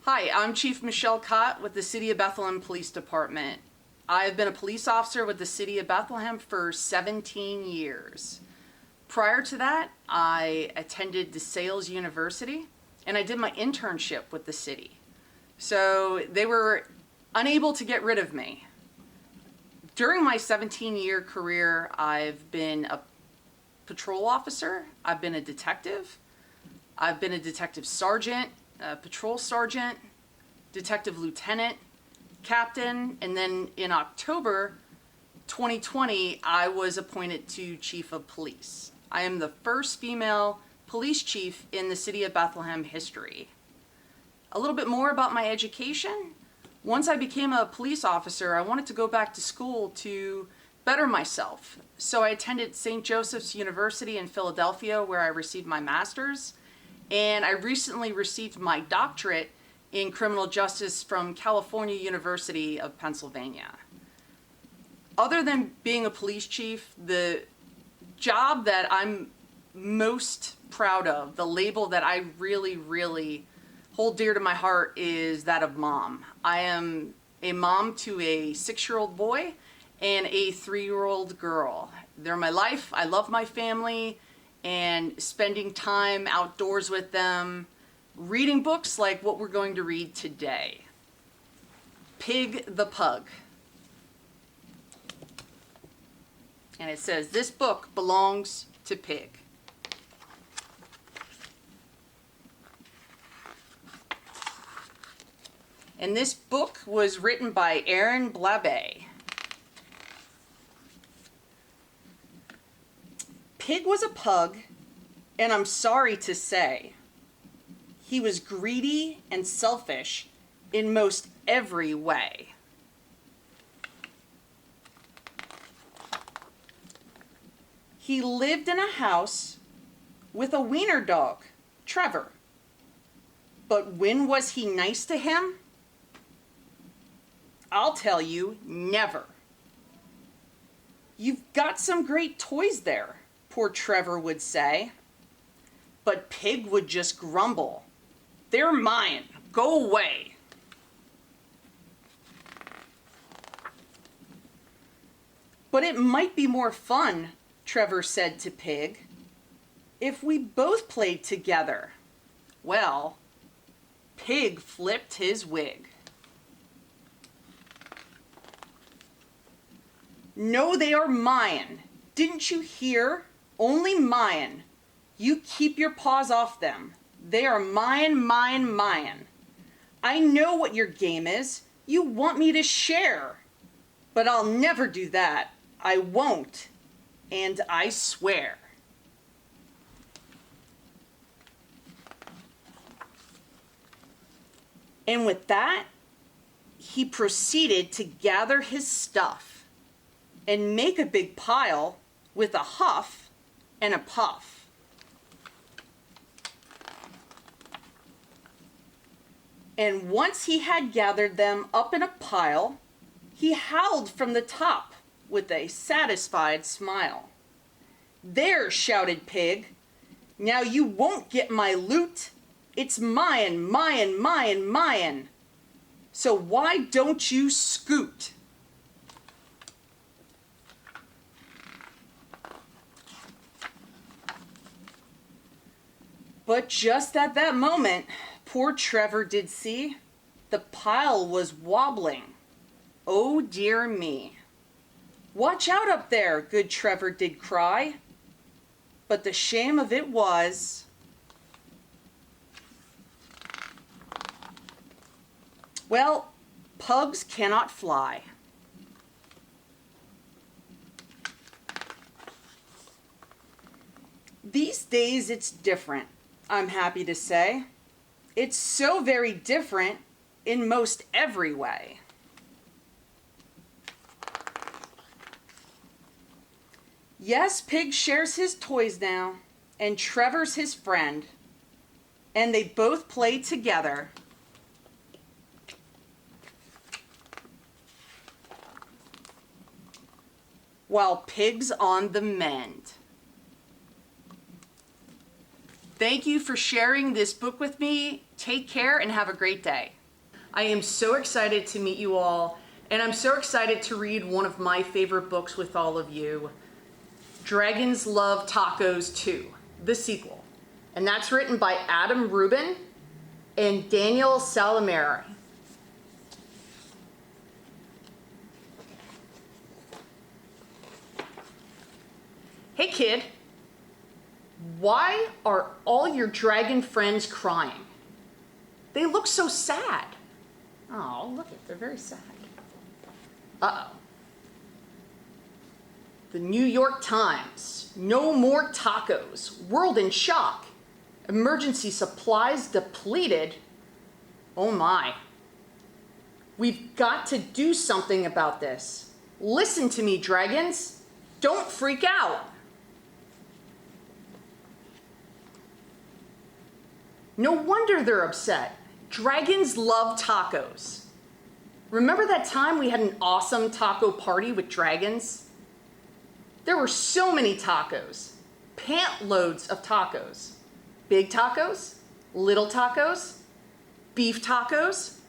Hi, I'm Chief Michelle Kott with the City of Bethlehem Police Department. I've been a police officer with the City of Bethlehem for 17 years. Prior to that, I attended DeSales University and I did my internship with the city. So they were unable to get rid of me. During my 17-year career, I've been a patrol officer, I've been a detective, I've been a detective sergeant, a patrol sergeant, detective lieutenant, captain, and then in October 2020, I was appointed to chief of police. I am the first female police chief in the City of Bethlehem history. A little bit more about my education. Once I became a police officer, I wanted to go back to school to better myself. So I attended St. Joseph's University in Philadelphia, where I received my master's. And I recently received my doctorate in criminal justice from California University of Pennsylvania. Other than being a police chief, the job that I'm most proud of, the label that I really hold dear to my heart, is that of mom. I am a mom to a 6-year-old boy and a 3-year-old girl. They're my life. I love my family, and spending time outdoors with them, reading books like what we're going to read today. Pig the Pug. And it says, this book belongs to Pig. And this book was written by Aaron Blabe. Pig was a pug, and I'm sorry to say, he was greedy and selfish in most every way. He lived in a house with a wiener dog, Trevor. But when was he nice to him? I'll tell you, never. You've got some great toys there, poor Trevor would say. But Pig would just grumble. They're mine. Go away. But it might be more fun, Trevor said to Pig, if we both played together. Well, Pig flipped his wig. No, they are mine. Didn't you hear? Only mine. You keep your paws off them. They are mine, mine, mine. I know what your game is. You want me to share. But I'll never do that. I won't. And I swear. And with that, he proceeded to gather his stuff and make a big pile with a huff and a puff. And once he had gathered them up in a pile, he howled from the top with a satisfied smile. There, shouted Pig, now you won't get my loot. It's mine, mine, mine, mine. So why don't you scoot? But just at that moment, poor Trevor did see the pile was wobbling. Oh dear me. Watch out up there, good Trevor did cry. But the shame of it was, well, pugs cannot fly. These days it's different, I'm happy to say. It's so very different in most every way. Yes, Pig shares his toys now, and Trevor's his friend, and they both play together. While Pig's on the mend. Thank you for sharing this book with me. Take care and have a great day. I am so excited to meet you all, and I'm so excited to read one of my favorite books with all of you, Dragons Love Tacos 2, the sequel. And that's written by Adam Rubin and Daniel Salameri. Hey kid, why are all your dragon friends crying? They look so sad. Oh, look it, they're very sad. Uh-oh. The New York Times, no more tacos, world in shock. Emergency supplies depleted. Oh my. We've got to do something about this. Listen to me, dragons. Don't freak out. No wonder they're upset. Dragons love tacos. Remember that time we had an awesome taco party with dragons? There were so many tacos, pant loads of tacos. Big tacos, little tacos, beef tacos,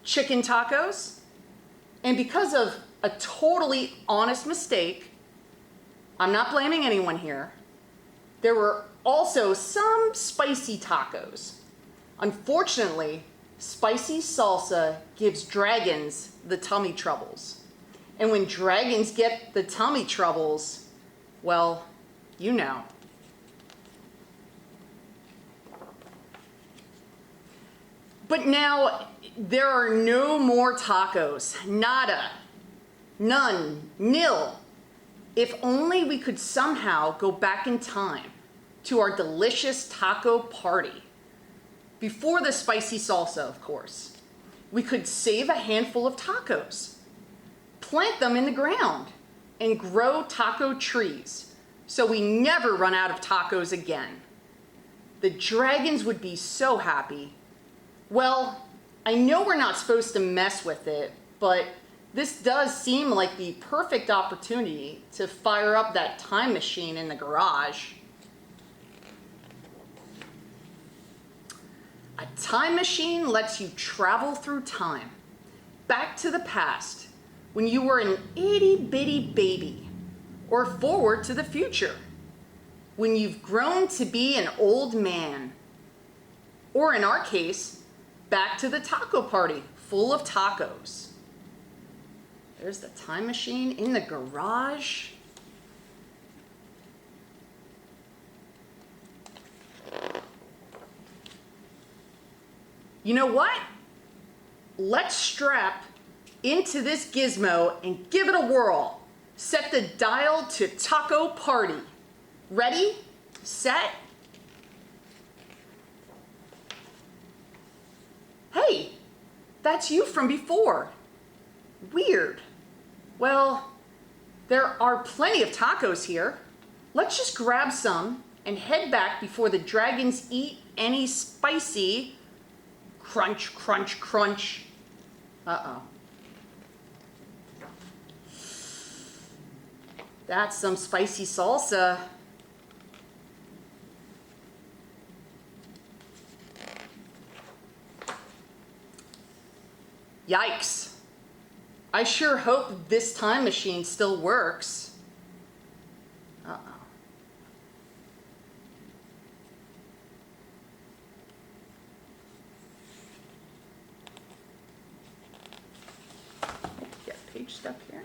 chicken tacos. And because of a totally honest mistake, I'm not blaming anyone here, there were also some spicy tacos. Unfortunately, spicy salsa gives dragons the tummy troubles. And when dragons get the tummy troubles, well, you know. But now there are no more tacos. Nada. None. Nil. If only we could somehow go back in time to our delicious taco party. Before the spicy salsa, of course. We could save a handful of tacos, plant them in the ground, and grow taco trees so we never run out of tacos again. The dragons would be so happy. Well, I know we're not supposed to mess with it, but this does seem like the perfect opportunity to fire up that time machine in the garage. A time machine lets you travel through time, back to the past, when you were an itty-bitty baby, or forward to the future, when you've grown to be an old man, or in our case, back to the taco party full of tacos. There's the time machine in the garage. You know what? Let's strap into this gizmo and give it a whirl. Set the dial to taco party. Ready, set. Hey, that's you from before. Weird. Well, there are plenty of tacos here. Let's just grab some and head back before the dragons eat any spicy crunch, crunch, crunch. Uh-oh. That's some spicy salsa. Yikes. I sure hope this time machine still works. Uh-oh. Get page stuck here.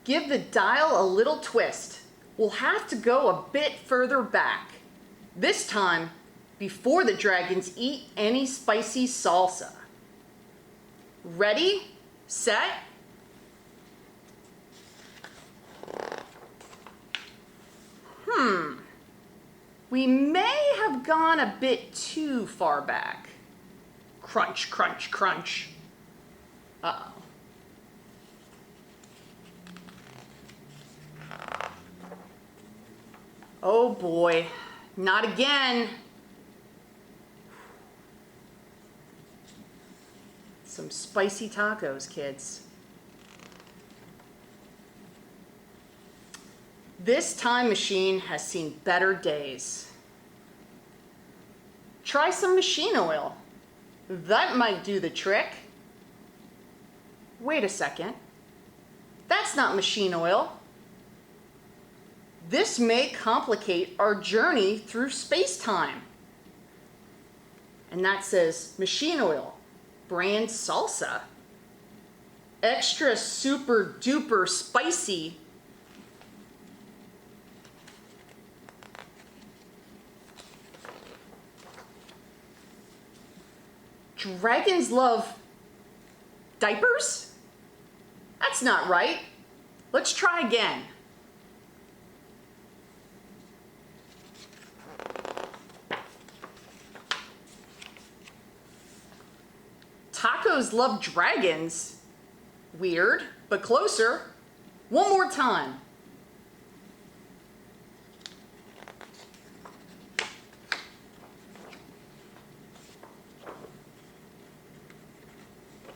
Give the dial a little twist. We'll have to go a bit further back. This time, before the dragons eat any spicy salsa. Ready, set. We may have gone a bit too far back. Crunch, crunch, crunch. Uh-oh. Oh boy, not again. Some spicy tacos, kids. This time machine has seen better days. Try some machine oil. That might do the trick. Wait a second. That's not machine oil. This may complicate our journey through space-time. And that says machine oil, brand salsa, extra super duper spicy. Dragons love diapers? That's not right. Let's try again. Tacos love dragons. Weird, but closer. One more time.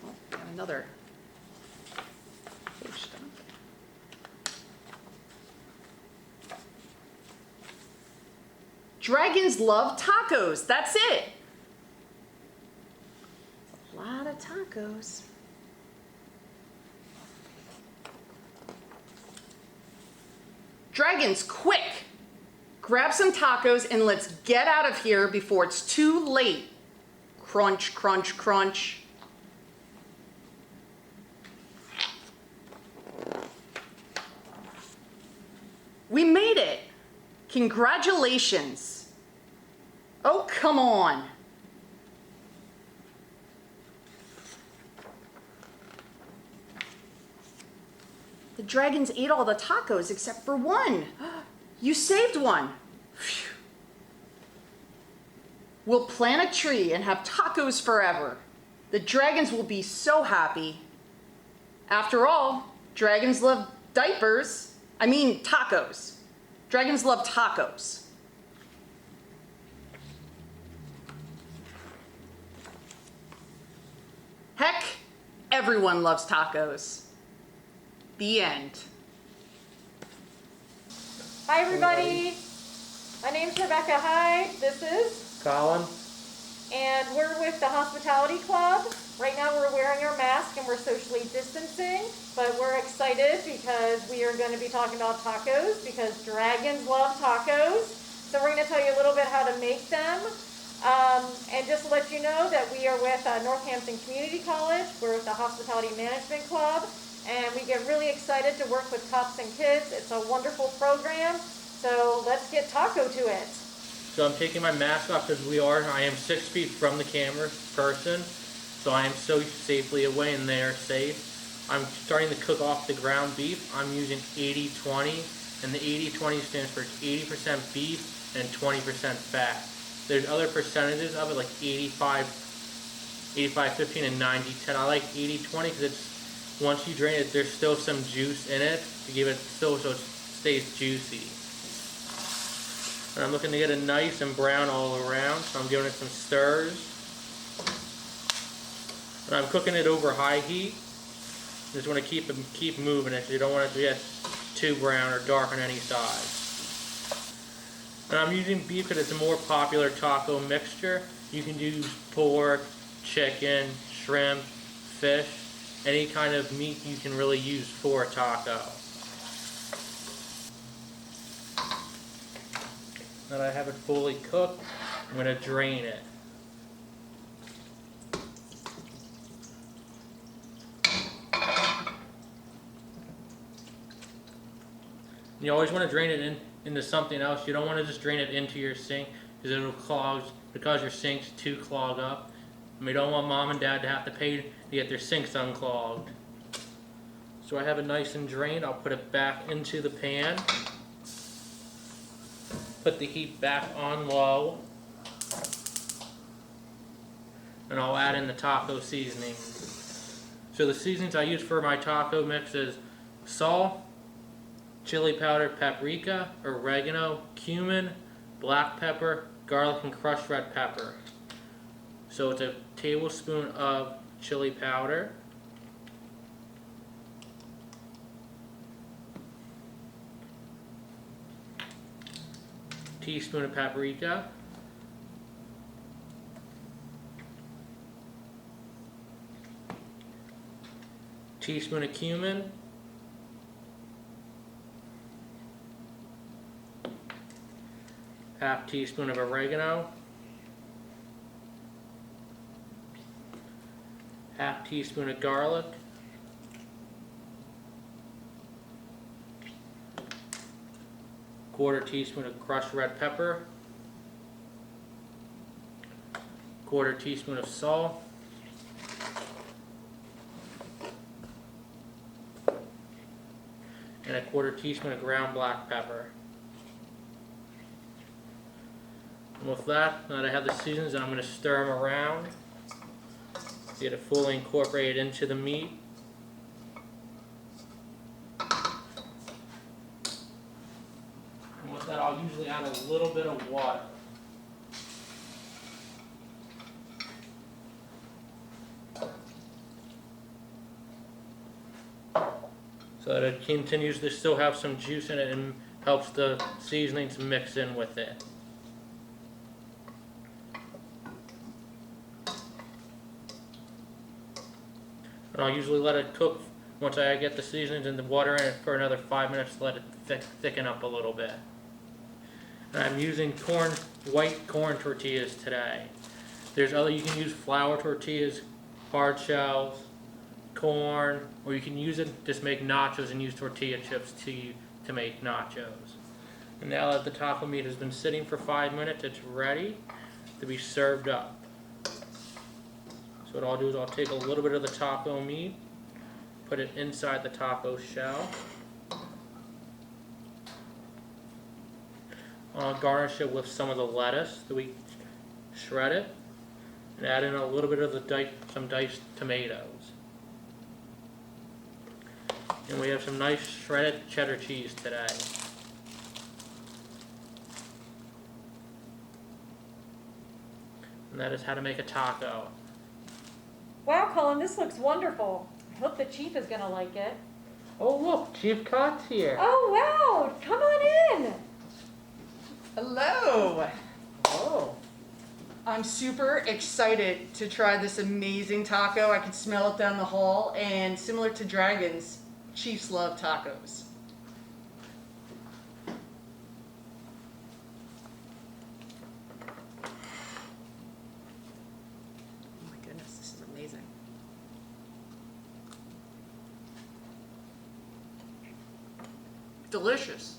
Oh, got another page stuff. Dragons love tacos. That's it. A lot of tacos. Dragons, quick! Grab some tacos and let's get out of here before it's too late. Crunch, crunch, crunch. We made it! Congratulations! Oh, come on! The dragons ate all the tacos except for one. You saved one. Phew. We'll plant a tree and have tacos forever. The dragons will be so happy. After all, dragons love diapers. I mean tacos. Dragons love tacos. Heck, everyone loves tacos. The end. Hi everybody, my name's Rebecca. Hi, this is Colin. and we're with the Hospitality Club. Right now we're wearing our mask and we're socially distancing, but we're excited because we are going to be talking about tacos because dragons love tacos. So we're going to tell you a little bit how to make them. And just to let you know that we are with Northampton Community College. We're with the Hospitality Management Club. And we get really excited to work with cops and kids. It's a wonderful program. So let's get taco to it. So I'm taking my mask off because I am 6 feet from the camera person. So I am so safely away and they are safe. I'm starting to cook off the ground beef. I'm using 80-20. And the 80-20 stands for 80% beef and 20% fat. There's other percentages of it like 85-15 and 90-10. I like 80-20 because it's once you drain it, there's still some juice in it to give it so it stays juicy. And I'm looking to get it nice and brown all around, so I'm giving it some stirs. And I'm cooking it over high heat. Just want to keep moving it, so you don't want it to get too brown or dark on any side. And I'm using beef because it's a more popular taco mixture. You can use pork, chicken, shrimp, fish. Any kind of meat you can really use for a taco. Now that I have it fully cooked, I'm going to drain it. You always want to drain it into something else. You don't want to just drain it into your sink because it'll cause your sinks to clog up. And we don't want mom and dad to have to pay to get their sinks unclogged. So I have it nice and drained. I'll put it back into the pan. Put the heat back on low. And I'll add in the taco seasoning. So the seasonings I use for my taco mix is salt, chili powder, paprika, oregano, cumin, black pepper, garlic, and crushed red pepper. So it's a tablespoon of chili powder, teaspoon of paprika, teaspoon of cumin, half teaspoon of oregano, half teaspoon of garlic, quarter teaspoon of crushed red pepper, quarter teaspoon of salt, and a quarter teaspoon of ground black pepper. And with that, now that I have the seasons, I'm going to stir them around, get it fully incorporated into the meat. And with that, I'll usually add a little bit of water. So that it continues to still have some juice in it and helps the seasonings mix in with it. And I'll usually let it cook once I get the seasonings and the water in it for another 5 minutes to let it thicken up a little bit. And I'm using white corn tortillas today. There's other, you can use flour tortillas, hard shells, corn, or you can use it, just make nachos and use tortilla chips to make nachos. And now that the taco meat has been sitting for 5 minutes, it's ready to be served up. So what I'll do is I'll take a little bit of the taco meat, put it inside the taco shell. I'll garnish it with some of the lettuce that we shredded, and add in a little bit of some diced tomatoes. And we have some nice shredded cheddar cheese today. And that is how to make a taco. Wow, Colin, this looks wonderful. I hope the chief is gonna like it. Oh look, Chief Kott's here. Oh wow, come on in. Hello! Oh. I'm super excited to try this amazing taco. I can smell it down the hall, and similar to Dragons, Chiefs love tacos. Oh my goodness, this is amazing. Delicious.